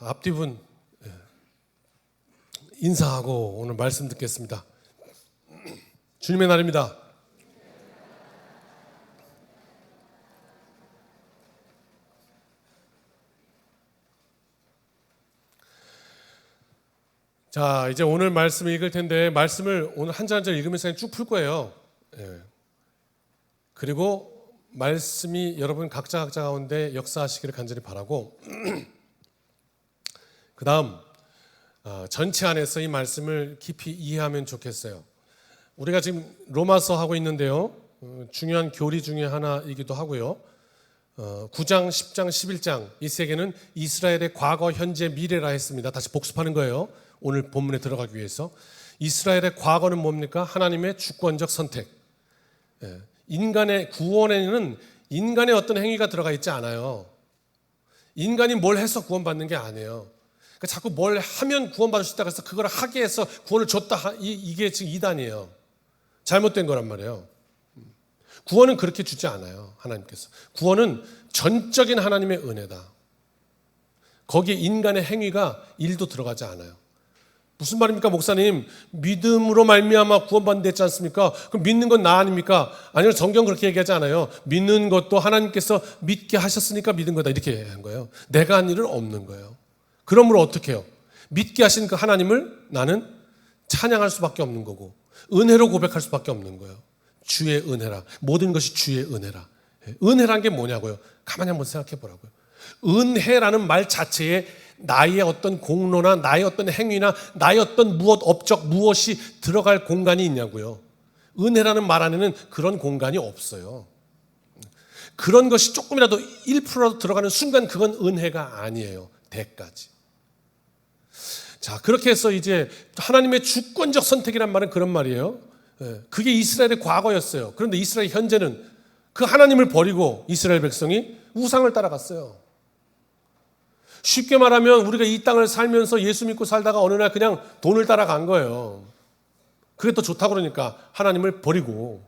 앞뒤분 인사하고 오늘 말씀 듣겠습니다. 주님의 날입니다. 자, 이제 오늘 말씀을 읽을 텐데 말씀을 오늘 한 절 한 절 읽으면서 쭉 풀 거예요. 그리고 말씀이 여러분 각자 가운데 역사하시기를 간절히 바라고 그 다음 전체 안에서 이 말씀을 깊이 이해하면 좋겠어요. 우리가 지금 로마서 하고 있는데요, 중요한 교리 중에 하나이기도 하고요. 9장, 10장, 11장 이 세 개는 이스라엘의 과거, 현재, 미래라 했습니다. 다시 복습하는 거예요. 오늘 본문에 들어가기 위해서. 이스라엘의 과거는 뭡니까? 하나님의 주권적 선택. 인간의 구원에는 인간의 어떤 행위가 들어가 있지 않아요. 인간이 뭘 해서 구원받는 게 아니에요. 그러니까 자꾸 뭘 하면 구원받을 수 있다 그래서 그걸 하게 해서 구원을 줬다, 이게 지금 이단이에요. 잘못된 거란 말이에요. 구원은 그렇게 주지 않아요. 하나님께서. 구원은 전적인 하나님의 은혜다. 거기에 인간의 행위가 일도 들어가지 않아요. 무슨 말입니까, 목사님? 믿음으로 말미암아 구원받는다 했지 않습니까? 그럼 믿는 건 나 아닙니까? 아니요, 성경 그렇게 얘기하지 않아요. 믿는 것도 하나님께서 믿게 하셨으니까 믿은 거다, 이렇게 한 거예요. 내가 한 일은 없는 거예요. 그러므로 어떻게 해요? 믿게 하신 그 하나님을 나는 찬양할 수밖에 없는 거고 은혜로 고백할 수밖에 없는 거예요. 주의 은혜라. 모든 것이 주의 은혜라. 은혜란 게 뭐냐고요? 가만히 한번 생각해 보라고요. 은혜라는 말 자체에 나의 어떤 공로나 나의 어떤 행위나 나의 어떤 업적 무엇이 들어갈 공간이 있냐고요. 은혜라는 말 안에는 그런 공간이 없어요. 그런 것이 조금이라도 1%라도 들어가는 순간 그건 은혜가 아니에요. 대까지. 자, 그렇게 해서 이제 하나님의 주권적 선택이란 말은 그런 말이에요. 그게 이스라엘의 과거였어요. 그런데 이스라엘 현재는 그 하나님을 버리고 이스라엘 백성이 우상을 따라갔어요. 쉽게 말하면 우리가 이 땅을 살면서 예수 믿고 살다가 어느 날 그냥 돈을 따라간 거예요. 그게 더 좋다고 그러니까 하나님을 버리고.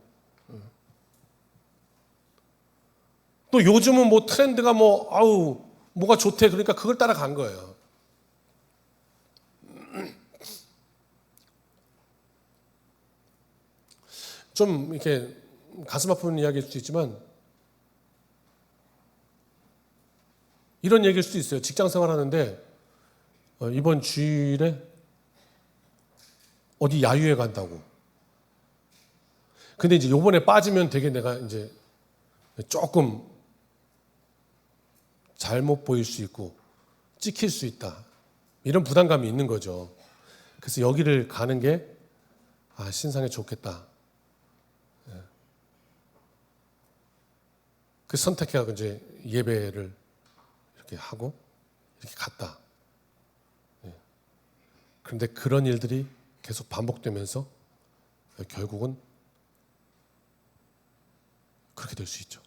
또 요즘은 뭐 트렌드가 뭐가 좋대 그러니까 그걸 따라간 거예요. 좀 이렇게 가슴 아픈 이야기일 수도 있지만 이런 얘기일 수도 있어요. 직장 생활하는데 이번 주일에 어디 야유회 간다고. 근데 이제 요번에 빠지면 되게 내가 이제 조금 잘못 보일 수 있고 찍힐 수 있다. 이런 부담감이 있는 거죠. 그래서 여기를 가는 게 신상에 좋겠다. 그 선택해서 이제 예배를 이렇게 하고 이렇게 갔다. 그런데 그런 일들이 계속 반복되면서 결국은 그렇게 될 수 있죠.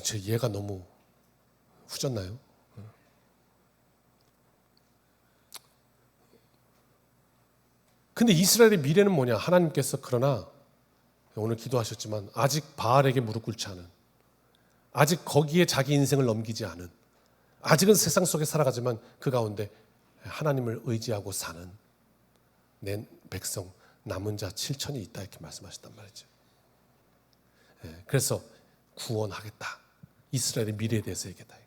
제 이해가 너무 후졌나요? 근데 이스라엘의 미래는 뭐냐? 하나님께서 그러나 오늘 기도하셨지만 아직 바알에게 무릎 꿇지 않은, 아직 거기에 자기 인생을 넘기지 않은, 아직은 세상 속에 살아가지만 그 가운데 하나님을 의지하고 사는 내 백성 남은 자 7천이 있다 이렇게 말씀하셨단 말이죠. 그래서 구원하겠다. 이스라엘의 미래에 대해서 얘기했다.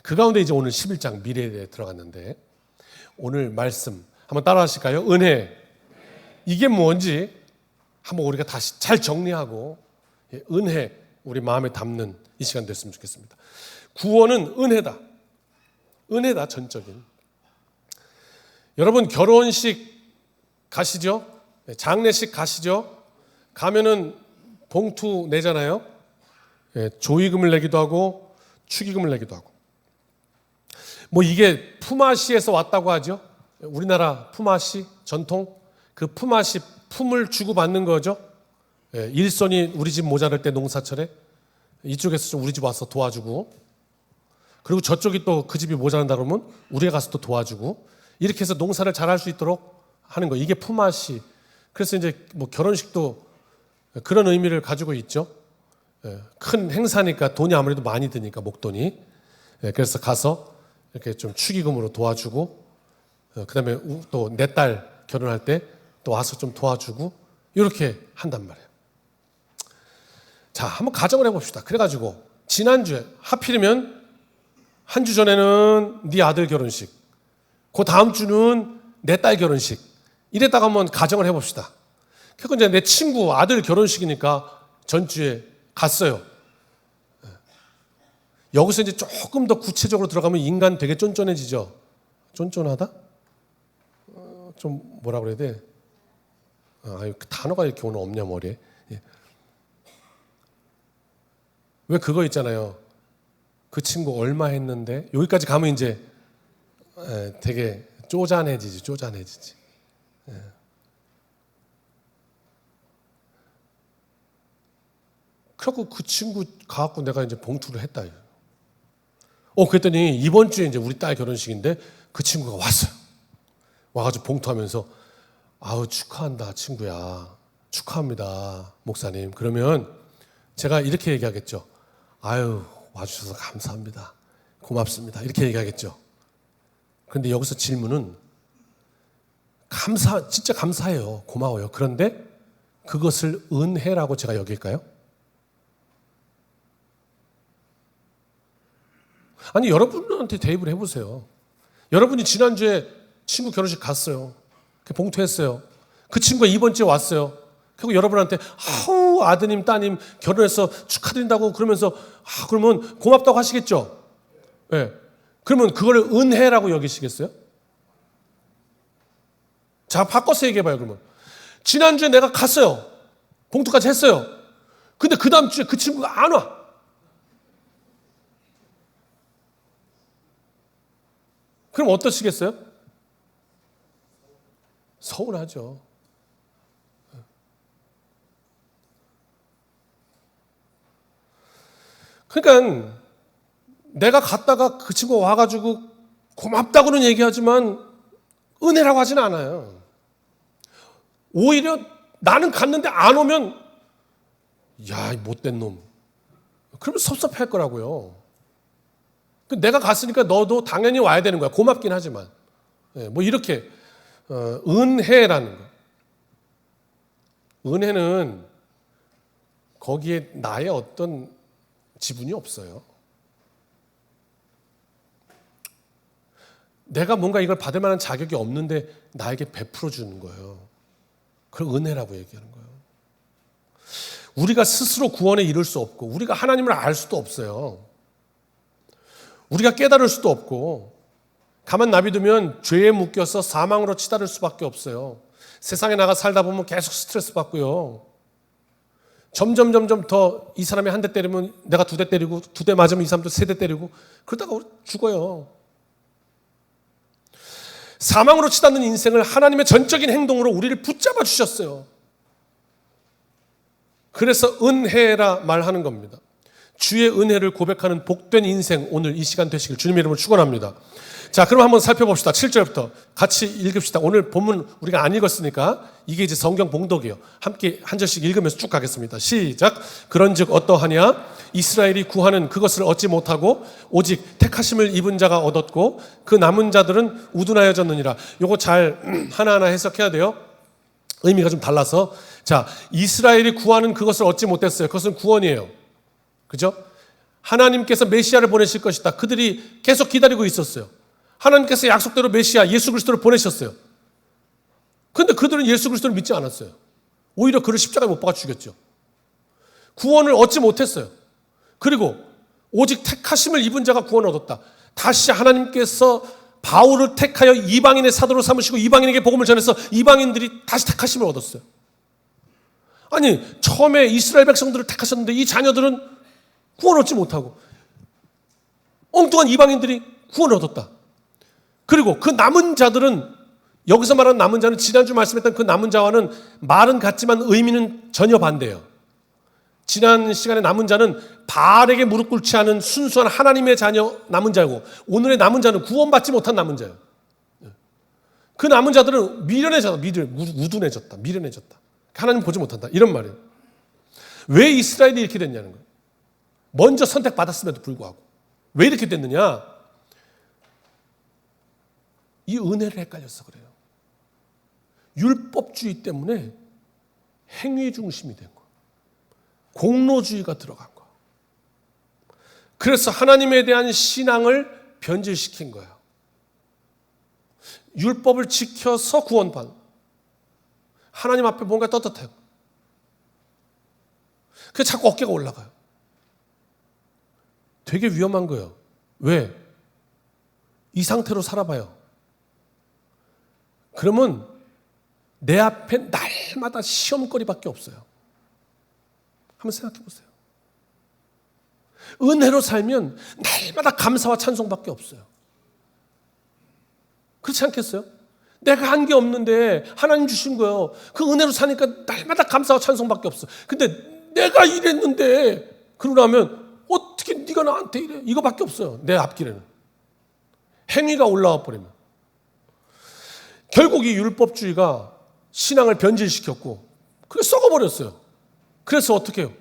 그 가운데 이제 오늘 11장 미래에 대해 들어갔는데 오늘 말씀 한번 따라 하실까요? 은혜. 이게 뭔지 한번 우리가 다시 잘 정리하고 은혜 우리 마음에 담는 이 시간 됐으면 좋겠습니다. 구원은 은혜다. 은혜다, 전적인. 여러분 결혼식 가시죠? 장례식 가시죠? 가면은 봉투 내잖아요. 조의금을 내기도 하고 축의금을 내기도 하고. 이게 품앗이에서 왔다고 하죠. 우리나라 품앗이 전통, 그 품앗이 품을 주고받는 거죠. 일손이 우리 집 모자랄 때 농사철에 이쪽에서 좀 우리 집 와서 도와주고, 그리고 저쪽이 또 그 집이 모자란다 그러면 우리가 가서 또 도와주고, 이렇게 해서 농사를 잘할 수 있도록 하는 거. 이게 품앗이. 그래서 이제 결혼식도 그런 의미를 가지고 있죠. 큰 행사니까 돈이 아무래도 많이 드니까 목돈이. 그래서 가서 이렇게 좀 축의금으로 도와주고, 그다음에 또 내 딸 결혼할 때 또 와서 좀 도와주고 이렇게 한단 말이에요. 자, 한번 가정을 해봅시다. 그래가지고 지난주에 하필이면 한 주 전에는 네 아들 결혼식, 그 다음 주는 내 딸 결혼식, 이랬다가 한번 가정을 해봅시다. 그리고 이제 내 친구 아들 결혼식이니까 전주에 갔어요. 여기서 이제 조금 더 구체적으로 들어가면 인간 되게 쫀쫀해지죠. 쫀쫀하다? 좀 뭐라 그래야 돼? 그 단어가 이렇게 오늘 없냐 머리에. 예. 왜 그거 있잖아요. 그 친구 얼마 했는데 여기까지 가면 이제 되게 쪼잔해지지. 예. 그래갖고 그 친구 가갖고 내가 이제 봉투를 했다. 그랬더니 이번 주에 이제 우리 딸 결혼식인데 그 친구가 왔어요. 와가지고 봉투하면서 아우 축하한다 친구야. 축하합니다 목사님. 그러면 제가 이렇게 얘기하겠죠. 아유 와주셔서 감사합니다. 고맙습니다. 이렇게 얘기하겠죠. 그런데 여기서 질문은 진짜 감사해요. 고마워요. 그런데 그것을 은혜라고 제가 여길까요? 아니 여러분한테 대입을 해보세요. 여러분이 지난주에 친구 결혼식 갔어요. 봉투했어요. 그 친구가 이번 주에 왔어요. 그리고 여러분한테 아우 아드님 따님 결혼해서 축하드린다고 그러면서 그러면 고맙다고 하시겠죠. 네. 그러면 그걸 은혜라고 여기시겠어요? 자 바꿔서 얘기해봐요. 그러면 지난주에 내가 갔어요. 봉투까지 했어요. 근데 그 다음 주에 그 친구가 안 와. 그럼 어떠시겠어요? 서운하죠. 그러니까 내가 갔다가 그 친구가 와가지고 고맙다고는 얘기하지만 은혜라고 하진 않아요. 오히려 나는 갔는데 안 오면 야, 이 못된 놈. 그러면 섭섭해할 거라고요. 내가 갔으니까 너도 당연히 와야 되는 거야. 고맙긴 하지만. 뭐 이렇게 은혜라는 거. 은혜는 거기에 나의 어떤 지분이 없어요. 내가 뭔가 이걸 받을 만한 자격이 없는데 나에게 베풀어 주는 거예요. 그걸 은혜라고 얘기하는 거예요. 우리가 스스로 구원에 이를 수 없고 우리가 하나님을 알 수도 없어요. 우리가 깨달을 수도 없고 가만 놔두면 죄에 묶여서 사망으로 치달을 수밖에 없어요. 세상에 나가 살다 보면 계속 스트레스 받고요. 점점 더 이 사람이 한 대 때리면 내가 2대 때리고 2대 맞으면 이 사람도 3대 때리고 그러다가 죽어요. 사망으로 치닫는 인생을 하나님의 전적인 행동으로 우리를 붙잡아 주셨어요. 그래서 은혜라 말하는 겁니다. 주의 은혜를 고백하는 복된 인생 오늘 이 시간 되시길 주님의 이름으로 축원합니다. 자, 그럼 한번 살펴봅시다. 7절부터 같이 읽읍시다. 오늘 본문 우리가 안 읽었으니까 이게 이제 성경 봉독이에요. 함께 한 절씩 읽으면서 쭉 가겠습니다. 시작. 그런즉 어떠하냐? 이스라엘이 구하는 그것을 얻지 못하고 오직 택하심을 입은 자가 얻었고 그 남은 자들은 우둔하여졌느니라. 요거 잘 하나하나 해석해야 돼요. 의미가 좀 달라서. 자, 이스라엘이 구하는 그것을 얻지 못했어요. 그것은 구원이에요. 그죠? 하나님께서 메시아를 보내실 것이다. 그들이 계속 기다리고 있었어요. 하나님께서 약속대로 메시아 예수 그리스도를 보내셨어요. 그런데 그들은 예수 그리스도를 믿지 않았어요. 오히려 그를 십자가에 못 박아 죽였죠. 구원을 얻지 못했어요. 그리고 오직 택하심을 입은 자가 구원을 얻었다. 다시 하나님께서 바울을 택하여 이방인의 사도로 삼으시고 이방인에게 복음을 전해서 이방인들이 다시 택하심을 얻었어요. 아니 처음에 이스라엘 백성들을 택하셨는데 이 자녀들은 구원 얻지 못하고 엉뚱한 이방인들이 구원을 얻었다. 그리고 그 남은 자들은 여기서 말하는 남은 자는 지난주 말씀했던 그 남은 자와는 말은 같지만 의미는 전혀 반대예요. 지난 시간에 남은 자는 바알에게 무릎 꿇지 않은 순수한 하나님의 자녀 남은 자고 오늘의 남은 자는 구원받지 못한 남은 자예요. 그 남은 자들은 미련해졌다. 우둔해졌다. 미련해졌다. 하나님 보지 못한다. 이런 말이에요. 왜 이스라엘이 이렇게 됐냐는 거예요. 먼저 선택받았음에도 불구하고. 왜 이렇게 됐느냐? 이 은혜를 헷갈려서 그래요. 율법주의 때문에 행위 중심이 된 거예요. 공로주의가 들어간 거예요. 그래서 하나님에 대한 신앙을 변질시킨 거예요. 율법을 지켜서 구원받는, 하나님 앞에 뭔가 떳떳해요. 그래서 자꾸 어깨가 올라가요. 되게 위험한 거예요. 왜? 이 상태로 살아봐요. 그러면 내 앞에 날마다 시험거리밖에 없어요. 한번 생각해 보세요. 은혜로 살면 날마다 감사와 찬송밖에 없어요. 그렇지 않겠어요? 내가 한 게 없는데 하나님 주신 거예요. 그 은혜로 사니까 날마다 감사와 찬송밖에 없어. 근데 내가 이랬는데 그러고 나면 어떻게 네가 나한테 이래? 이거밖에 없어요. 내 앞길에는. 행위가 올라와 버리면. 결국 이 율법주의가 신앙을 변질시켰고 그게 썩어버렸어요. 그래서 어떻게 해요?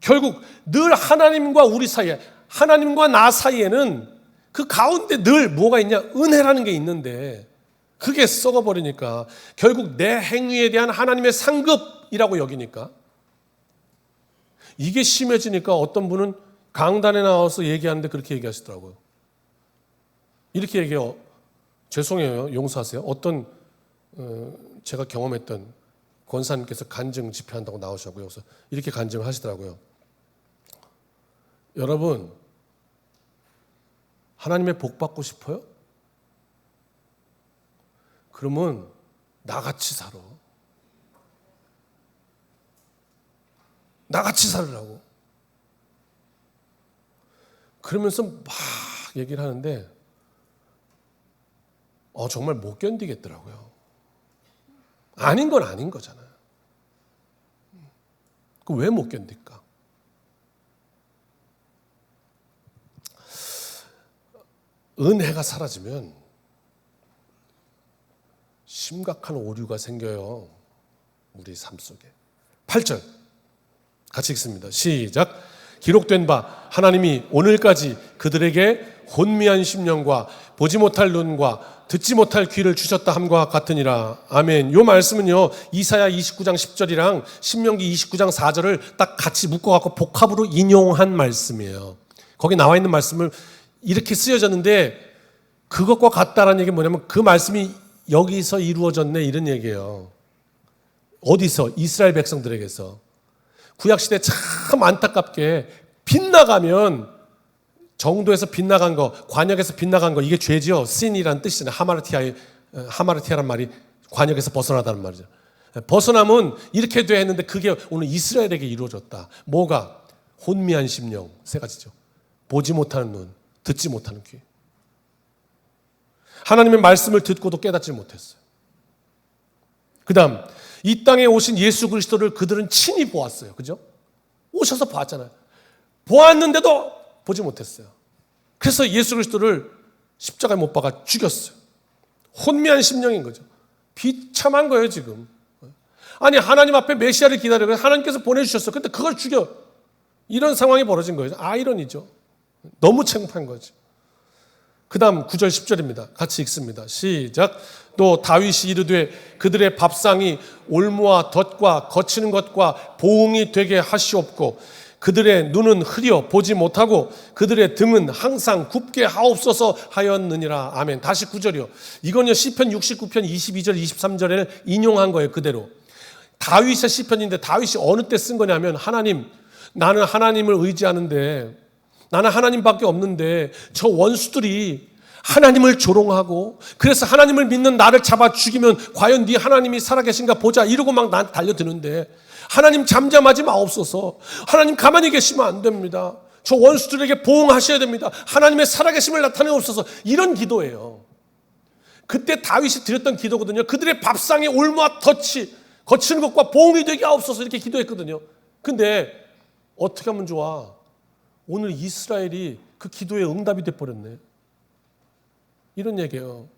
결국 늘 하나님과 우리 사이에, 하나님과 나 사이에는 그 가운데 늘 뭐가 있냐? 은혜라는 게 있는데 그게 썩어버리니까 결국 내 행위에 대한 하나님의 상급이라고 여기니까 이게 심해지니까 어떤 분은 강단에 나와서 얘기하는데 그렇게 얘기하시더라고요. 이렇게 얘기해요. 죄송해요. 용서하세요. 어떤 제가 경험했던 권사님께서 간증 집회한다고 나오셨고요. 그래서 이렇게 간증을 하시더라고요. 여러분, 하나님의 복 받고 싶어요? 그러면 나같이 살아. 나같이 살으라고. 그러면서 막 얘기를 하는데 정말 못 견디겠더라고요. 아닌 건 아닌 거잖아요. 그 왜 못 견딜까? 은혜가 사라지면 심각한 오류가 생겨요. 우리 삶 속에. 8절 같이 읽습니다. 시작. 기록된 바 하나님이 오늘까지 그들에게 혼미한 심령과 보지 못할 눈과 듣지 못할 귀를 주셨다 함과 같으니라. 아멘. 이 말씀은요, 이사야 29장 10절이랑 신명기 29장 4절을 딱 같이 묶어갖고 복합으로 인용한 말씀이에요. 거기 나와 있는 말씀을 이렇게 쓰여졌는데 그것과 같다라는 얘기는 뭐냐면 그 말씀이 여기서 이루어졌네 이런 얘기예요. 어디서? 이스라엘 백성들에게서. 구약시대 참 안타깝게 빗나가면 정도에서 빗나간 거, 관역에서 빗나간 거 이게 죄죠. sin이라는 뜻이잖아요. 하마르티아란 말이 관역에서 벗어나다는 말이죠. 벗어나면 이렇게 돼 했는데 그게 오늘 이스라엘에게 이루어졌다. 뭐가? 혼미한 심령 세 가지죠. 보지 못하는 눈, 듣지 못하는 귀. 하나님의 말씀을 듣고도 깨닫지 못했어요. 그 다음 이 땅에 오신 예수 그리스도를 그들은 친히 보았어요. 그죠? 오셔서 봤잖아요. 보았는데도 보지 못했어요. 그래서 예수 그리스도를 십자가에 못 박아 죽였어요. 혼미한 심령인 거죠. 비참한 거예요 지금. 아니 하나님 앞에 메시아를 기다리고 하나님께서 보내주셨어요. 근데 그걸 죽여. 이런 상황이 벌어진 거예요. 아이러니죠. 너무 창피한 거죠. 그 다음 9절 10절입니다. 같이 읽습니다. 시작. 또 다윗이 이르되 그들의 밥상이 올무와 덫과 거치는 것과 보응이 되게 하시옵고 그들의 눈은 흐려 보지 못하고 그들의 등은 항상 굽게 하옵소서 하였느니라. 아멘. 다시 9절이요. 이건요 시편 69편 22절 23절을 인용한 거예요. 그대로. 다윗의 시편인데 다윗이 어느 때 쓴 거냐면 하나님, 나는 하나님을 의지하는데 나는 하나님밖에 없는데 저 원수들이 하나님을 조롱하고 그래서 하나님을 믿는 나를 잡아 죽이면 과연 네 하나님이 살아계신가 보자 이러고 막 나한테 달려드는데 하나님 잠잠하지 마옵소서. 하나님 가만히 계시면 안 됩니다. 저 원수들에게 보응하셔야 됩니다. 하나님의 살아계심을 나타내옵소서. 이런 기도예요. 그때 다윗이 드렸던 기도거든요. 그들의 밥상에 올무와 덫이 거치는 것과 보응이 되게 하옵소서 이렇게 기도했거든요. 근데 어떻게 하면 좋아? 오늘 이스라엘이 그 기도에 응답이 돼버렸네. 이런 얘기예요.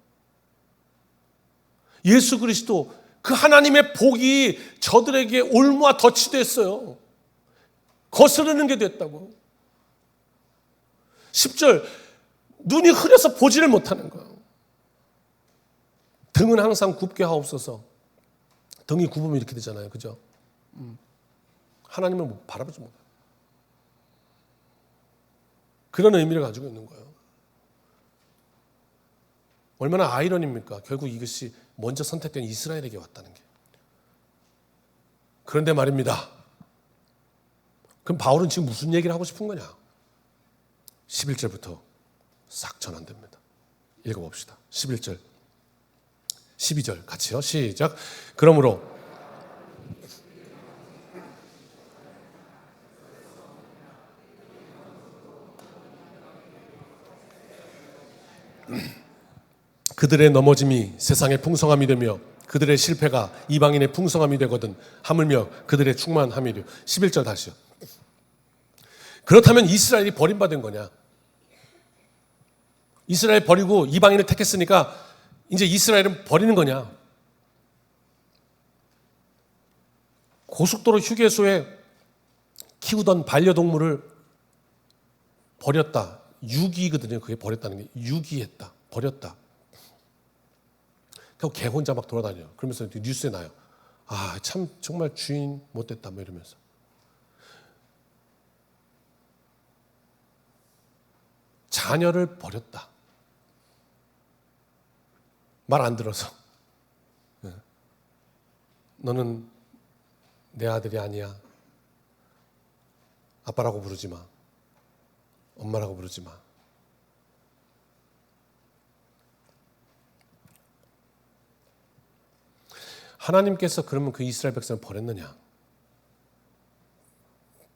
예수 그리스도 그 하나님의 복이 저들에게 올무와 덫이 됐어요. 거스르는 게 됐다고. 10절 눈이 흐려서 보지를 못하는 거예요. 등은 항상 굽게 하옵소서. 등이 굽으면 이렇게 되잖아요. 그죠? 하나님을 바라보지 못해요. 그런 의미를 가지고 있는 거예요. 얼마나 아이러니입니까? 결국 이것이 먼저 선택된 이스라엘에게 왔다는 게. 그런데 말입니다. 그럼 바울은 지금 무슨 얘기를 하고 싶은 거냐? 11절부터 싹 전환됩니다. 읽어봅시다. 11절, 12절 같이요. 시작. 그러므로 그들의 넘어짐이 세상의 풍성함이 되며 그들의 실패가 이방인의 풍성함이 되거든 하물며 그들의 충만함이려. 11절 다시요. 그렇다면 이스라엘이 버림받은 거냐? 이스라엘 버리고 이방인을 택했으니까 이제 이스라엘은 버리는 거냐? 고속도로 휴게소에 키우던 반려동물을 버렸다. 유기거든요. 그게 버렸다는 게 유기했다. 버렸다. 그리고 개 혼자 막 돌아다녀요. 그러면서 뉴스에 나요. 아, 참 정말 주인 못됐다 뭐 이러면서. 자녀를 버렸다. 말 안 들어서. 너는 내 아들이 아니야. 아빠라고 부르지 마. 엄마라고 부르지 마. 하나님께서 그러면 그 이스라엘 백성을 버렸느냐?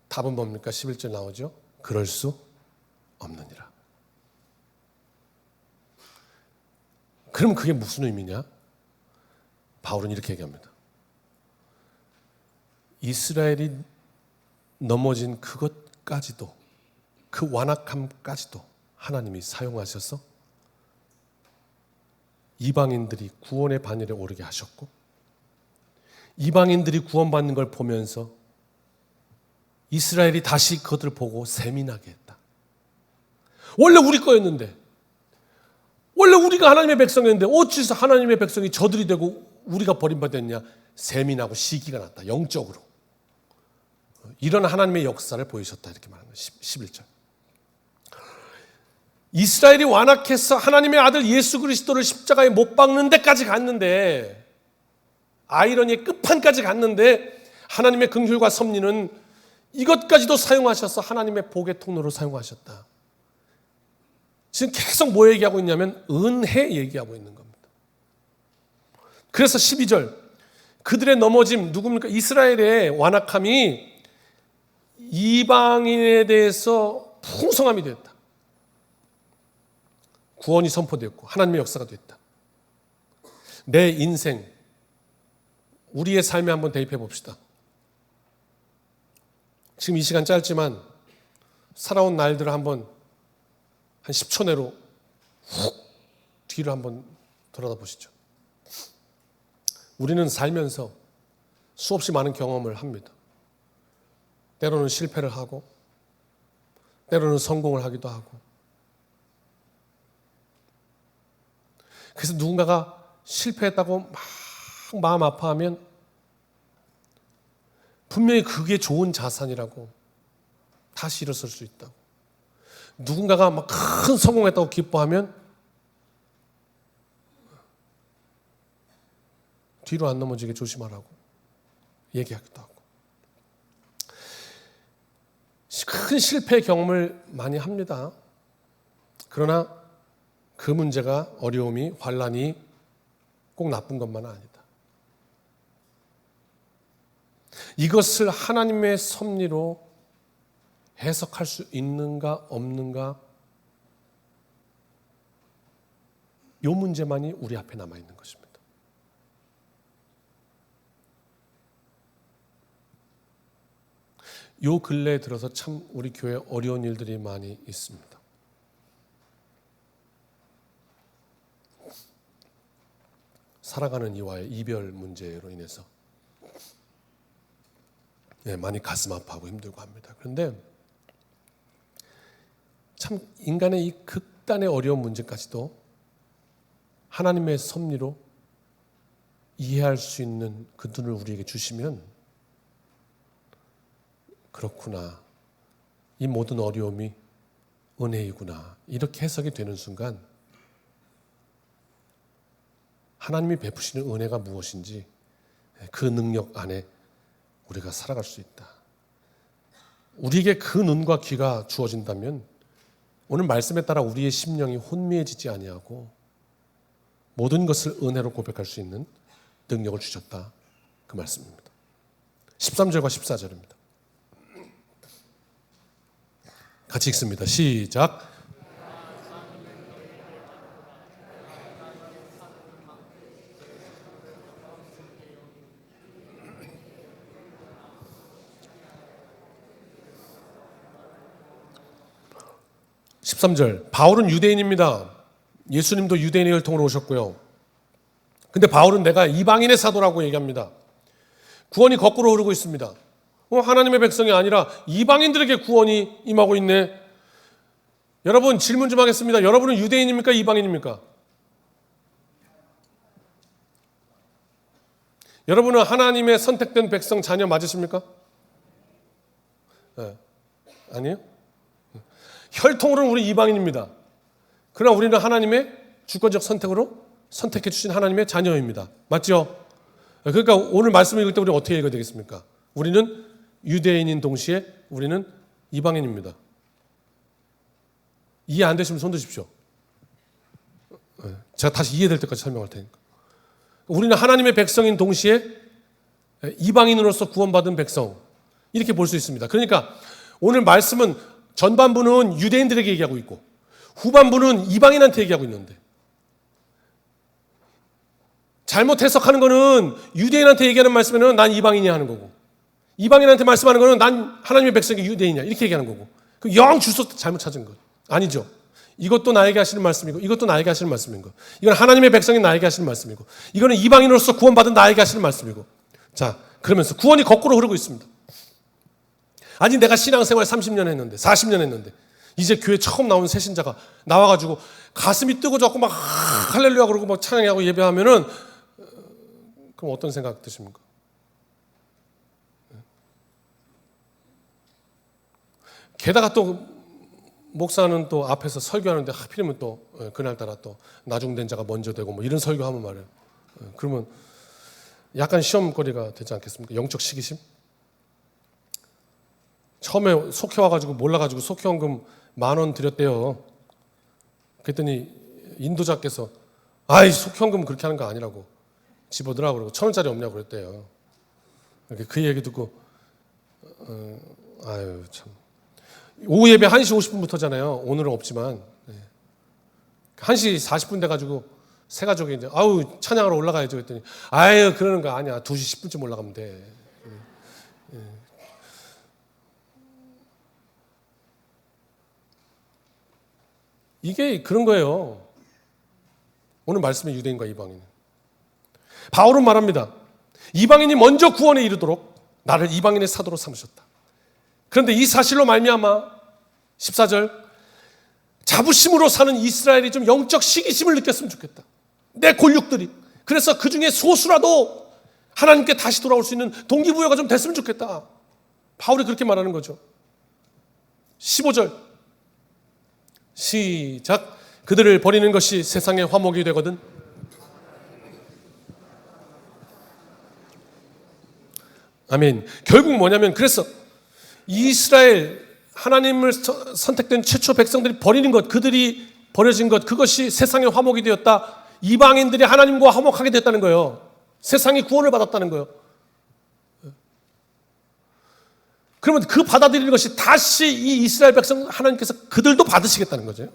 답은 뭡니까? 11절 나오죠? 그럴 수 없느니라. 그럼 그게 무슨 의미냐? 바울은 이렇게 얘기합니다. 이스라엘이 넘어진 그것까지도, 그 완악함까지도 하나님이 사용하셔서 이방인들이 구원의 반열에 오르게 하셨고, 이방인들이 구원받는 걸 보면서 이스라엘이 다시 그것을 보고 세민하게 했다. 원래 우리 거였는데, 원래 우리가 하나님의 백성이었는데 어찌서 하나님의 백성이 저들이 되고 우리가 버림받았냐? 세민하고 시기가 났다. 영적으로. 이런 하나님의 역사를 보이셨다. 이렇게 말하는 거예요. 11절. 이스라엘이 완악해서 하나님의 아들 예수 그리스도를 십자가에 못 박는 데까지 갔는데, 아이러니의 끝판까지 갔는데 하나님의 긍휼과 섭리는 이것까지도 사용하셔서 하나님의 복의 통로로 사용하셨다. 지금 계속 뭐 얘기하고 있냐면 은혜 얘기하고 있는 겁니다. 그래서 12절, 그들의 넘어짐, 누굽니까? 이스라엘의 완악함이 이방인에 대해서 풍성함이 됐다. 구원이 선포되었고 하나님의 역사가 됐다. 내 인생, 우리의 삶에 한번 대입해 봅시다. 지금 이 시간 짧지만 살아온 날들을 한번 한 10초 내로 훅 뒤를 한번 돌아다 보시죠. 우리는 살면서 수없이 많은 경험을 합니다. 때로는 실패를 하고 때로는 성공을 하기도 하고. 그래서 누군가가 실패했다고 막 마음 아파하면 분명히 그게 좋은 자산이라고 다시 일어설 수 있다고. 누군가가 막 큰 성공했다고 기뻐하면 뒤로 안 넘어지게 조심하라고 얘기하기도 하고. 큰 실패 경험을 많이 합니다. 그러나 그 문제가, 어려움이, 환난이 꼭 나쁜 것만은 아니다. 이것을 하나님의 섭리로 해석할 수 있는가 없는가, 이 문제만이 우리 앞에 남아있는 것입니다. 요 근래에 들어서 참 우리 교회에 어려운 일들이 많이 있습니다. 살아가는 이와의 이별 문제로 인해서 많이 가슴 아파하고 힘들고 합니다. 그런데 참 인간의 이 극단의 어려운 문제까지도 하나님의 섭리로 이해할 수 있는 그 눈을 우리에게 주시면 그렇구나. 이 모든 어려움이 은혜이구나. 이렇게 해석이 되는 순간 하나님이 베푸시는 은혜가 무엇인지 그 능력 안에 우리가 살아갈 수 있다. 우리에게 그 눈과 귀가 주어진다면 오늘 말씀에 따라 우리의 심령이 혼미해지지 아니하고 모든 것을 은혜로 고백할 수 있는 능력을 주셨다. 그 말씀입니다. 13절과 14절입니다. 같이 읽습니다. 시작. 13절. 바울은 유대인입니다. 예수님도 유대인의 혈통으로 오셨고요. 근데 바울은 내가 이방인의 사도라고 얘기합니다. 구원이 거꾸로 흐르고 있습니다. 하나님의 백성이 아니라 이방인들에게 구원이 임하고 있네. 여러분 질문 좀 하겠습니다. 여러분은 유대인입니까? 이방인입니까? 여러분은 하나님의 선택된 백성 자녀 맞으십니까? 네. 아니에요? 혈통으로는 우리 이방인입니다. 그러나 우리는 하나님의 주권적 선택으로 선택해 주신 하나님의 자녀입니다. 맞죠? 그러니까 오늘 말씀을 읽을 때 우리가 어떻게 읽어야 되겠습니까? 우리는 유대인인 동시에 우리는 이방인입니다. 이해 안 되시면 손 드십시오. 제가 다시 이해될 때까지 설명할 테니까. 우리는 하나님의 백성인 동시에 이방인으로서 구원받은 백성, 이렇게 볼 수 있습니다. 그러니까 오늘 말씀은 전반부는 유대인들에게 얘기하고 있고 후반부는 이방인한테 얘기하고 있는데, 잘못 해석하는 거는 유대인한테 얘기하는 말씀에는 난 이방인이야 하는 거고, 이방인한테 말씀하는 거는 난 하나님의 백성이 유대인이야 이렇게 얘기하는 거고, 그 영 주소 잘못 찾은 거 아니죠. 이것도 나에게 하시는 말씀이고 이것도 나에게 하시는 말씀인 거. 이건 하나님의 백성인 나에게 하시는 말씀이고, 이거는 이방인으로서 구원받은 나에게 하시는 말씀이고. 자, 그러면서 구원이 거꾸로 흐르고 있습니다. 아니 내가 신앙생활 30년 했는데 40년 했는데 이제 교회 처음 나온 새신자가 나와가지고 가슴이 뜨거워졌고 막 할렐루야 그러고 막 찬양하고 예배하면은 그럼 어떤 생각 드십니까? 게다가 또 목사는 또 앞에서 설교하는데 하필이면 또 그날따라 또 나중된 자가 먼저 되고 뭐 이런 설교하면 말이에요. 그러면 약간 시험거리가 되지 않겠습니까? 영적 시기심? 처음에 속혀와가지고 몰라가지고 속혀원금 10,000원 드렸대요. 그랬더니 인도자께서 아이 속혀원금 그렇게 하는 거 아니라고 집어넣으라고 그러고 1,000원짜리 없냐고 그랬대요. 그 얘기 듣고 아유 참, 오후 예배 1시 50분부터잖아요. 오늘은 없지만 1시 40분 돼가지고 새 가족이 이제 아우 찬양하러 올라가야죠 했더니 아유 그러는 거 아니야 2시 10분쯤 올라가면 돼. 이게 그런 거예요. 오늘 말씀의 유대인과 이방인. 바울은 말합니다. 이방인이 먼저 구원에 이르도록 나를 이방인의 사도로 삼으셨다. 그런데 이 사실로 말미암아 14절 자부심으로 사는 이스라엘이 좀 영적 시기심을 느꼈으면 좋겠다. 내 골육들이. 그래서 그 중에 소수라도 하나님께 다시 돌아올 수 있는 동기부여가 좀 됐으면 좋겠다. 바울이 그렇게 말하는 거죠. 15절 시작. 그들을 버리는 것이 세상의 화목이 되거든. 아멘. 결국 뭐냐면 그래서 이스라엘 하나님을 선택된 최초 백성들이 버리는 것, 그들이 버려진 것, 그것이 세상의 화목이 되었다. 이방인들이 하나님과 화목하게 됐다는 거예요. 세상이 구원을 받았다는 거예요. 그러면 그 받아들이는 것이 다시 이 이스라엘 백성 하나님께서 그들도 받으시겠다는 거죠.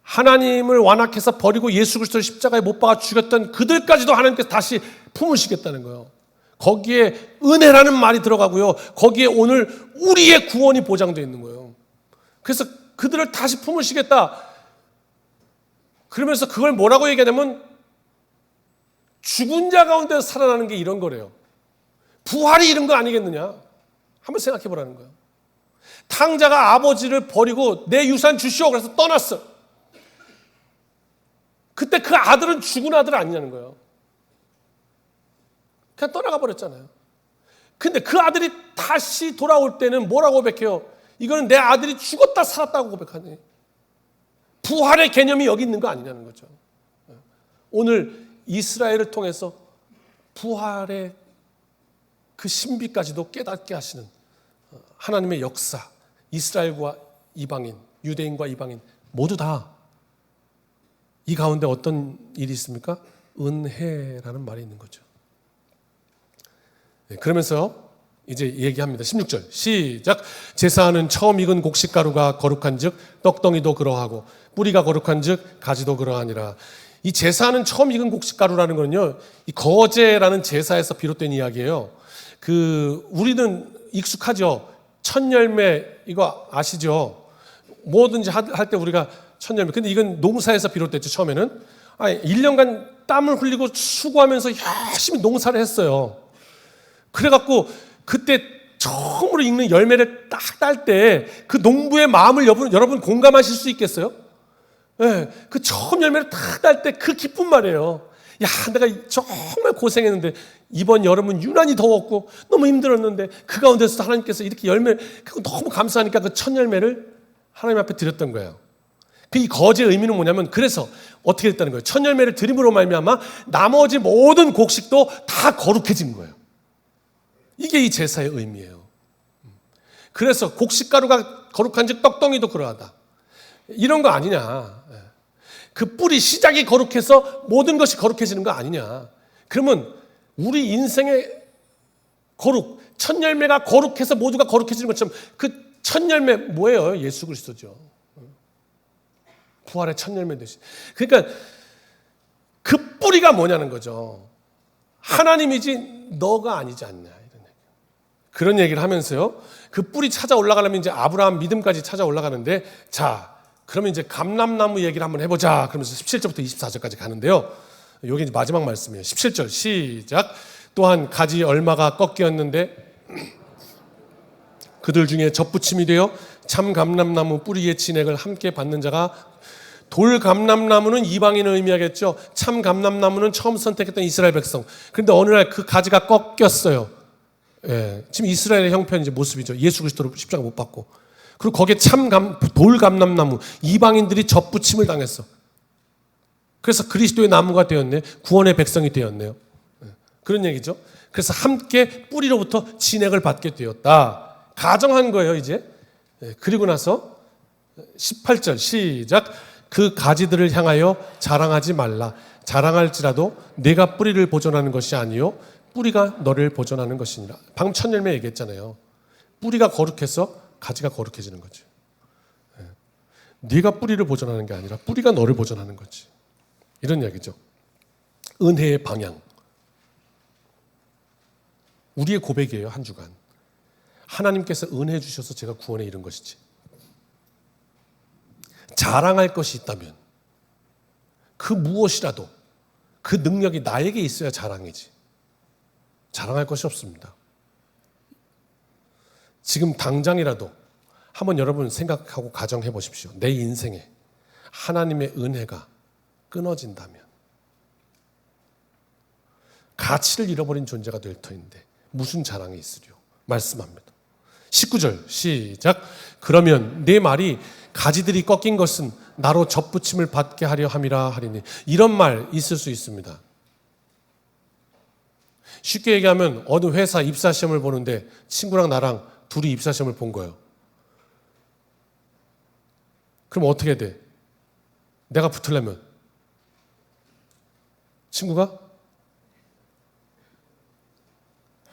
하나님을 완악해서 버리고 예수 그리스도를 십자가에 못 박아 죽였던 그들까지도 하나님께서 다시 품으시겠다는 거예요. 거기에 은혜라는 말이 들어가고요. 거기에 오늘 우리의 구원이 보장되어 있는 거예요. 그래서 그들을 다시 품으시겠다. 그러면서 그걸 뭐라고 얘기하냐면 죽은 자 가운데 살아나는 게 이런 거래요. 부활이 이런 거 아니겠느냐? 한번 생각해 보라는 거예요. 탕자가 아버지를 버리고 내 유산 주시오 그래서 떠났어. 그때 그 아들은 죽은 아들 아니냐는 거예요. 그냥 떠나가 버렸잖아요. 근데 그 아들이 다시 돌아올 때는 뭐라고 고백해요? 이거는 내 아들이 죽었다 살았다고 고백하네. 부활의 개념이 여기 있는 거 아니냐는 거죠. 오늘 이스라엘을 통해서 부활의 그 신비까지도 깨닫게 하시는 하나님의 역사, 이스라엘과 이방인, 유대인과 이방인 모두 다 이 가운데 어떤 일이 있습니까? 은혜라는 말이 있는 거죠. 그러면서 이제 얘기합니다. 16절 시작. 제사하는 처음 익은 곡식가루가 거룩한 즉 떡덩이도 그러하고 뿌리가 거룩한 즉 가지도 그러하니라. 이 제사하는 처음 익은 곡식가루라는 거는요, 이 거제라는 제사에서 비롯된 이야기예요. 우리는 익숙하죠. 첫 열매 이거 아시죠? 뭐든지 할 때 우리가 첫 열매. 근데 이건 농사에서 비롯됐죠. 처음에는 1년간 땀을 흘리고 수고하면서 열심히 농사를 했어요. 그래갖고 그때 처음으로 익는 열매를 딱 딸 때 그 농부의 마음을 여러분 공감하실 수 있겠어요? 네, 그 처음 열매를 딱 딸 때 그 기쁜 말이에요. 야, 내가 정말 고생했는데 이번 여름은 유난히 더웠고 너무 힘들었는데 그 가운데서 하나님께서 이렇게 너무 감사하니까 그 첫 열매를 하나님 앞에 드렸던 거예요. 이 거제의 의미는 뭐냐면, 그래서 어떻게 됐다는 거예요? 첫 열매를 드림으로 말미암아 나머지 모든 곡식도 다 거룩해진 거예요. 이게 이 제사의 의미예요. 그래서 곡식가루가 거룩한 즉 떡덩이도 그러하다. 이런 거 아니냐. 그 뿌리 시작이 거룩해서 모든 것이 거룩해지는 거 아니냐. 그러면 우리 인생의 거룩, 첫 열매가 거룩해서 모두가 거룩해지는 것처럼 그 첫 열매 뭐예요? 예수 그리스도죠. 부활의 첫 열매 되시. 그러니까 그 뿌리가 뭐냐는 거죠. 하나님이지 너가 아니지 않냐. 그런 얘기를 하면서요, 그 뿌리 찾아 올라가려면 이제 아브라함 믿음까지 찾아 올라가는데, 자, 그러면 이제 감람나무 얘기를 한번 해보자. 그러면서 17절부터 24절까지 가는데요. 여기 이제 마지막 말씀이에요. 17절 시작. 또한 가지 얼마가 꺾였는데 그들 중에 젖붙임이 되어 참 감람나무 뿌리의 진액을 함께 받는 자가, 돌 감람나무는 이방인을 의미하겠죠. 참 감람나무는 처음 선택했던 이스라엘 백성. 그런데 어느 날 그 가지가 꺾였어요. 예, 지금 이스라엘의 형편이 이제 모습이죠. 예수 그리스도로 십자가 못 받고. 그리고 거기에 돌 감람나무, 이방인들이 젖붙임을 당했어. 그래서 그리스도의 나무가 되었네. 구원의 백성이 되었네요. 예, 그런 얘기죠. 그래서 함께 뿌리로부터 진액을 받게 되었다. 가정한 거예요, 이제. 예, 그리고 나서 18절 시작. 그 가지들을 향하여 자랑하지 말라. 자랑할지라도 내가 뿌리를 보존하는 것이 아니요 뿌리가 너를 보존하는 것이니라. 방금 첫 열매 얘기했잖아요. 뿌리가 거룩해서 가지가 거룩해지는 거죠. 예. 네가 뿌리를 보존하는 게 아니라 뿌리가 너를 보존하는 거지. 이런 이야기죠. 은혜의 방향. 우리의 고백이에요, 한 주간. 하나님께서 은혜 주셔서 제가 구원에 이른 것이지. 자랑할 것이 있다면 그 무엇이라도 그 능력이 나에게 있어야 자랑이지. 자랑할 것이 없습니다. 지금 당장이라도 한번 여러분 생각하고 가정해 보십시오. 내 인생에 하나님의 은혜가 끊어진다면 가치를 잃어버린 존재가 될 터인데 무슨 자랑이 있으리요? 말씀합니다. 19절 시작. 그러면 내 말이 가지들이 꺾인 것은 나로 젖붙임을 받게 하려 함이라 하리니. 이런 말 있을 수 있습니다. 쉽게 얘기하면 어느 회사 입사시험을 보는데 친구랑 나랑 둘이 입사시험을 본 거예요. 그럼 어떻게 돼? 내가 붙으려면 친구가?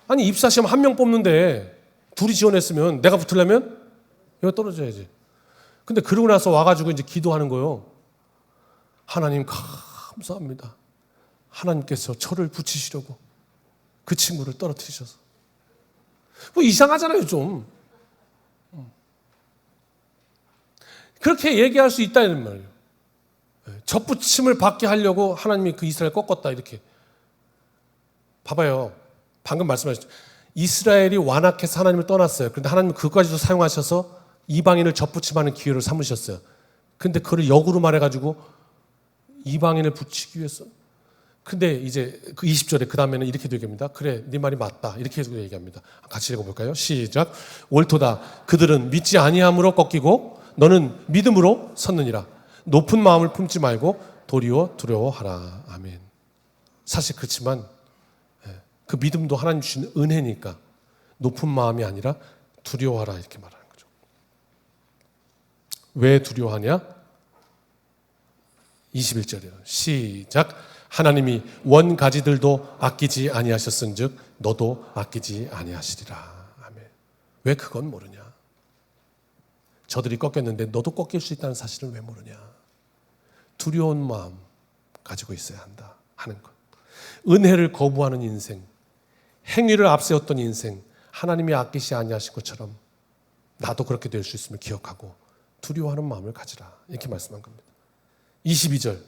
아니 입사시험 한 명 뽑는데 둘이 지원했으면 내가 붙으려면 여기 떨어져야지. 근데 그러고 나서 와가지고 이제 기도하는 거예요. 하나님 감사합니다. 하나님께서 저를 붙이시려고 그 친구를 떨어뜨리셔서. 뭐 이상하잖아요, 좀. 그렇게 얘기할 수 있다는 말이에요. 젖붙임을 받게 하려고 하나님이 그 이스라엘 꺾었다, 이렇게. 봐봐요. 방금 말씀하셨죠. 이스라엘이 완악해서 하나님을 떠났어요. 그런데 하나님은 그것까지도 사용하셔서 이방인을 젖붙임하는 기회를 삼으셨어요. 그런데 그걸 역으로 말해가지고 이방인을 붙이기 위해서 근데 이제 그 20절에 그 다음에는 이렇게 얘기합니다. 그래, 네 말이 맞다. 이렇게 해서 얘기합니다. 같이 읽어볼까요? 시작. 옳도다. 그들은 믿지 아니함으로 꺾이고 너는 믿음으로 섰느니라. 높은 마음을 품지 말고 도리어 두려워하라. 아멘. 사실 그렇지만 그 믿음도 하나님 주신 은혜니까 높은 마음이 아니라 두려워하라 이렇게 말하는 거죠. 왜 두려워하냐? 21절이에요. 시작. 하나님이 원가지들도 아끼지 아니하셨은즉 너도 아끼지 아니하시리라. 아멘. 왜 그건 모르냐? 저들이 꺾였는데 너도 꺾일 수 있다는 사실을 왜 모르냐? 두려운 마음 가지고 있어야 한다 하는 것. 은혜를 거부하는 인생, 행위를 앞세웠던 인생, 하나님이 아끼시 아니하신 것처럼 나도 그렇게 될 수 있음을 기억하고 두려워하는 마음을 가지라 이렇게 말씀한 겁니다. 22절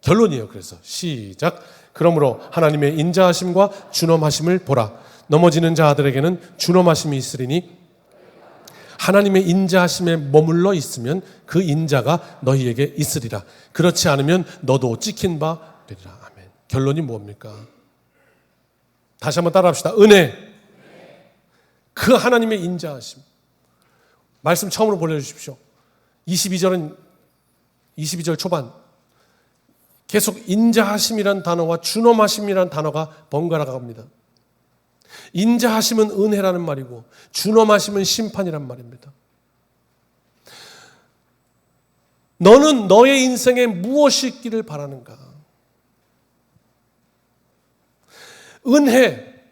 결론이에요. 그래서 시작. 그러므로 하나님의 인자하심과 준엄하심을 보라. 넘어지는 자들에게는 준엄하심이 있으리니 하나님의 인자하심에 머물러 있으면 그 인자가 너희에게 있으리라. 그렇지 않으면 너도 찍힌 바 되리라. 아멘. 결론이 뭡니까? 다시 한번 따라합시다. 은혜. 그 하나님의 인자하심. 말씀 처음으로 보내주십시오. 22절 초반 계속 인자하심이란 단어와 준엄하심이란 단어가 번갈아 갑니다. 인자하심은 은혜라는 말이고 준엄하심은 심판이란 말입니다. 너는 너의 인생에 무엇이 있기를 바라는가? 은혜,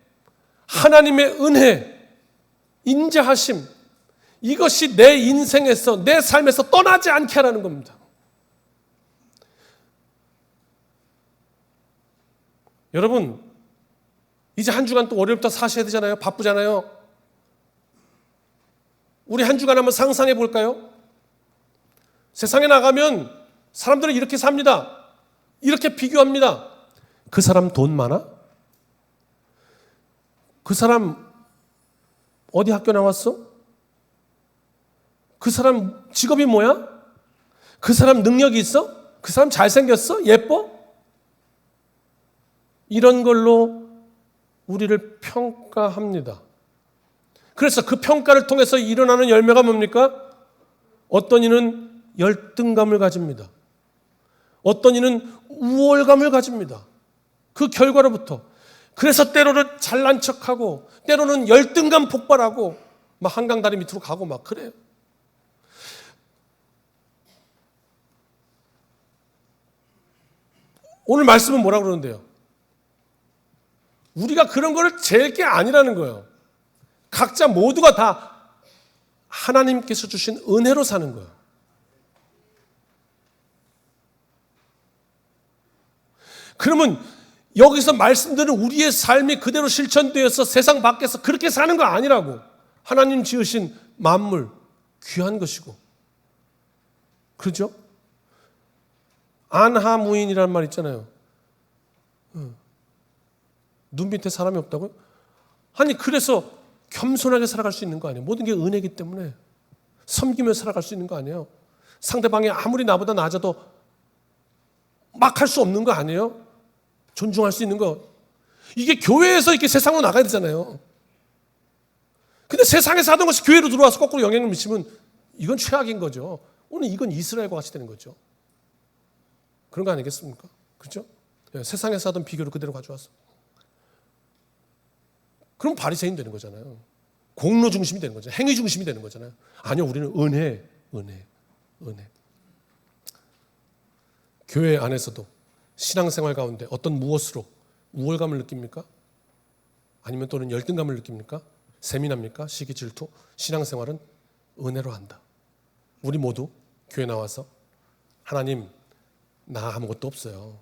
하나님의 은혜, 인자하심, 이것이 내 인생에서, 내 삶에서 떠나지 않게 하라는 겁니다. 여러분, 이제 한 주간 또 월요일부터 사셔야 되잖아요. 바쁘잖아요. 우리 한 주간 한번 상상해 볼까요? 세상에 나가면 사람들은 이렇게 삽니다. 이렇게 비교합니다. 그 사람 돈 많아? 그 사람 어디 학교 나왔어? 그 사람 직업이 뭐야? 그 사람 능력이 있어? 그 사람 잘생겼어? 예뻐? 이런 걸로 우리를 평가합니다. 그래서 그 평가를 통해서 일어나는 열매가 뭡니까? 어떤 이는 열등감을 가집니다. 어떤 이는 우월감을 가집니다. 그 결과로부터. 그래서 때로는 잘난 척하고 때로는 열등감 폭발하고 막 한강 다리 밑으로 가고 막 그래요. 오늘 말씀은 뭐라 그러는데요? 우리가 그런 거를 잴 게 아니라는 거예요. 각자 모두가 다 하나님께서 주신 은혜로 사는 거예요. 그러면 여기서 말씀드린 우리의 삶이 그대로 실천되어서 세상 밖에서 그렇게 사는 거 아니라고. 하나님 지으신 만물 귀한 것이고. 그렇죠? 안하무인이라는 말 있잖아요. 눈 밑에 사람이 없다고요? 아니 그래서 겸손하게 살아갈 수 있는 거 아니에요? 모든 게 은혜이기 때문에 섬기며 살아갈 수 있는 거 아니에요? 상대방이 아무리 나보다 낮아도 막 할 수 없는 거 아니에요? 존중할 수 있는 거. 이게 교회에서 이렇게 세상으로 나가야 되잖아요. 근데 세상에서 하던 것이 교회로 들어와서 거꾸로 영향을 미치면 이건 최악인 거죠. 오늘 이건 이스라엘과 같이 되는 거죠. 그런 거 아니겠습니까? 그렇죠? 세상에서 하던 비교를 그대로 가져와서. 그럼 바리새인 되는 거잖아요. 공로 중심이 되는 거잖아요. 행위 중심이 되는 거잖아요. 아니요, 우리는 은혜. 교회 안에서도 신앙생활 가운데 어떤 무엇으로 우월감을 느낍니까? 아니면 또는 열등감을 느낍니까? 세민합니까? 시기 질투? 신앙생활은 은혜로 한다. 우리 모두 교회 나와서 하나님, 나 아무것도 없어요.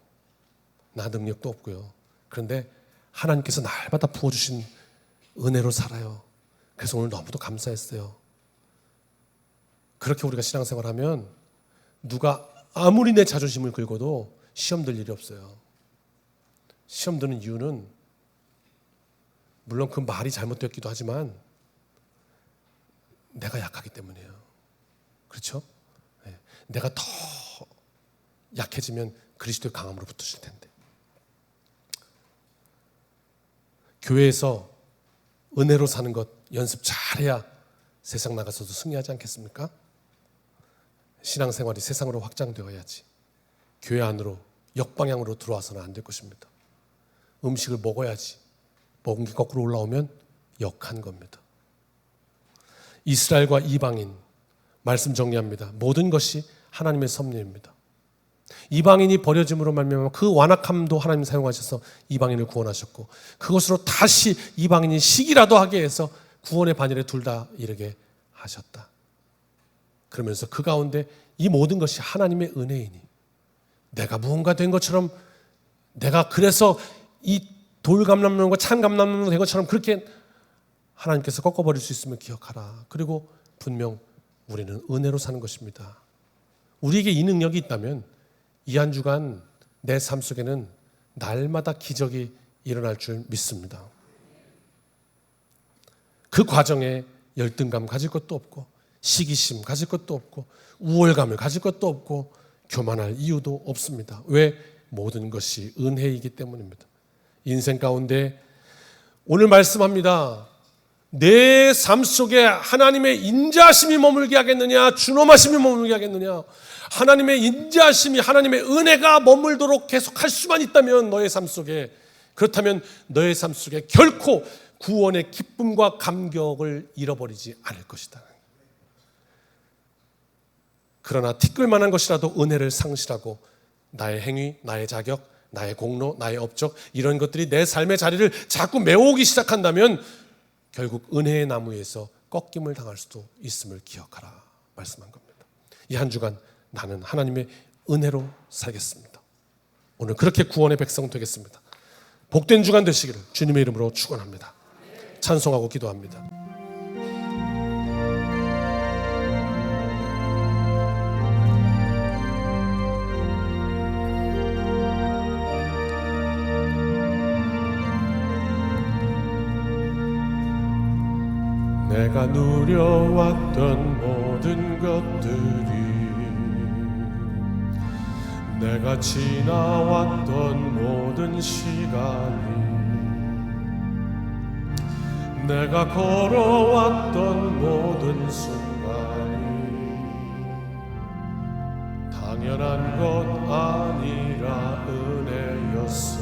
나 능력도 없고요. 그런데 하나님께서 날마다 부어주신 은혜로 살아요. 그래서 오늘 너무도 감사했어요. 그렇게 우리가 신앙생활하면 누가 아무리 내 자존심을 긁어도 시험 들 일이 없어요. 시험 드는 이유는 물론 그 말이 잘못되었기도 하지만 내가 약하기 때문이에요. 그렇죠? 네. 내가 더 약해지면 그리스도의 강함으로 붙으실 텐데. 교회에서 은혜로 사는 것 연습 잘해야 세상 나가서도 승리하지 않겠습니까? 신앙생활이 세상으로 확장되어야지 교회 안으로 역방향으로 들어와서는 안 될 것입니다. 음식을 먹어야지 먹은 게 거꾸로 올라오면 역한 겁니다. 이스라엘과 이방인, 말씀 정리합니다. 모든 것이 하나님의 섭리입니다. 이방인이 버려짐으로 말미암아 그 완악함도 하나님 사용하셔서 이방인을 구원하셨고, 그것으로 다시 이방인이 시기라도 하게 해서 구원의 반열에 둘 다 이르게 하셨다. 그러면서 그 가운데 이 모든 것이 하나님의 은혜이니, 내가 무언가 된 것처럼, 내가 그래서 이 돌감람론과 찬감람론 된 것처럼 그렇게 하나님께서 꺾어버릴 수 있으면 기억하라. 그리고 분명 우리는 은혜로 사는 것입니다. 우리에게 이 능력이 있다면 이 한 주간 내 삶 속에는 날마다 기적이 일어날 줄 믿습니다. 그 과정에 열등감 가질 것도 없고, 시기심 가질 것도 없고, 우월감을 가질 것도 없고, 교만할 이유도 없습니다. 왜? 모든 것이 은혜이기 때문입니다. 인생 가운데 오늘 말씀합니다. 내 삶 속에 하나님의 인자하심이 머물게 하겠느냐, 준엄하심이 머물게 하겠느냐. 하나님의 인자하심이, 하나님의 은혜가 머물도록 계속할 수만 있다면 너의 삶 속에, 그렇다면 너의 삶 속에 결코 구원의 기쁨과 감격을 잃어버리지 않을 것이다. 그러나 티끌만한 것이라도 은혜를 상실하고 나의 행위, 나의 자격, 나의 공로, 나의 업적, 이런 것들이 내 삶의 자리를 자꾸 메우기 시작한다면 결국 은혜의 나무에서 꺾임을 당할 수도 있음을 기억하라 말씀한 겁니다. 이 한 주간 나는 하나님의 은혜로 살겠습니다. 오늘 그렇게 구원의 백성 되겠습니다. 복된 주간 되시기를 주님의 이름으로 축원합니다. 찬송하고 기도합니다. 내가 누려왔던 모든 것들이, 내가 지나왔던 모든 시간이, 내가 걸어왔던 모든 순간이 당연한 것 아니라 은혜였소.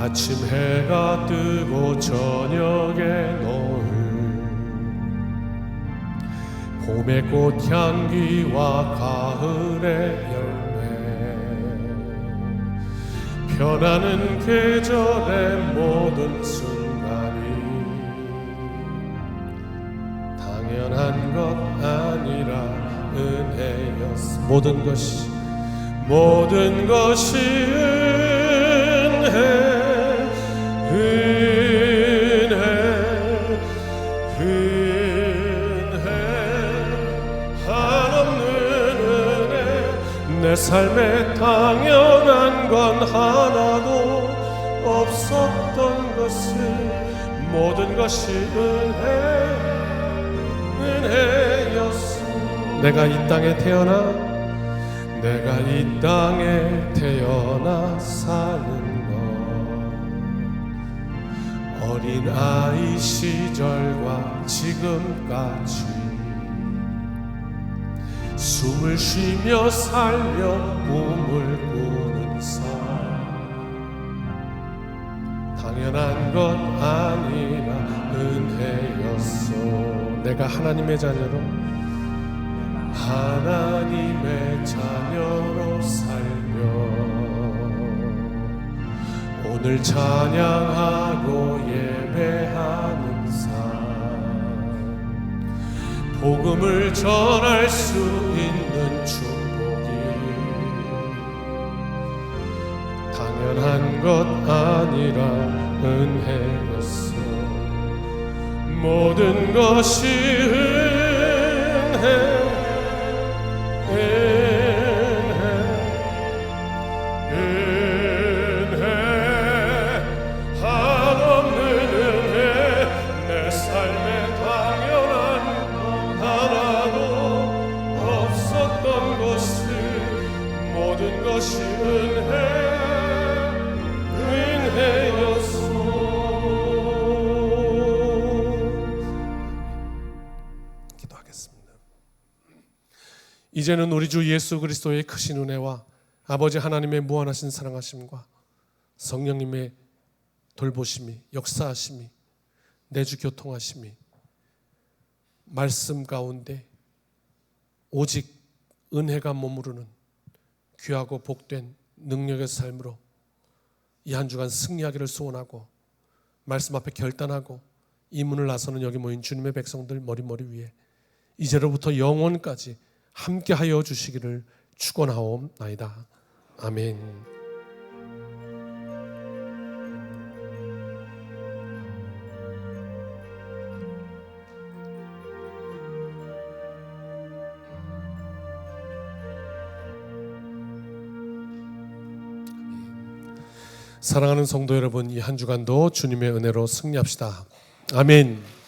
아침 해가 뜨고 저녁에 노을, 봄의 꽃향기와 가을의 열매, 변하는 계절의 모든 순간이 당연한 것 아니라 은혜였어. 모든 것이 은혜, 한없는 은혜. 내 삶에 당연한 건 하나도 없었던 것을, 모든 것이 은혜였어. 내가 이 땅에 태어나 사는 어린 아이 시절과 지금까지 숨을 쉬며 살며 꿈을 꾸는 삶, 당연한 것 아니라 은혜였소. 내가 하나님의 자녀로 살며 오늘 찬양하고 예배하는 삶, 복음을 전할 수 있는 축복이 당연한 것 아니라 은혜였어. 모든 것이 은혜, 모든 것이 은혜, 이제는 우리 주 예수 그리스도의 크신 은혜와 아버지 하나님의 무한하신 사랑하심과 성령님의 돌보심이, 역사하심이, 내주 교통하심이, 말씀 가운데 오직 은혜가 머무르는 귀하고 복된 능력의 삶으로 이 한 주간 승리하기를 소원하고, 말씀 앞에 결단하고 이 문을 나서는 여기 모인 주님의 백성들 머리머리 위에 이제로부터 영원까지 함께하여 주시기를 축원하옵나이다. 아멘. 사랑하는 성도 여러분, 이 한 주간도 주님의 은혜로 승리합시다. 아멘.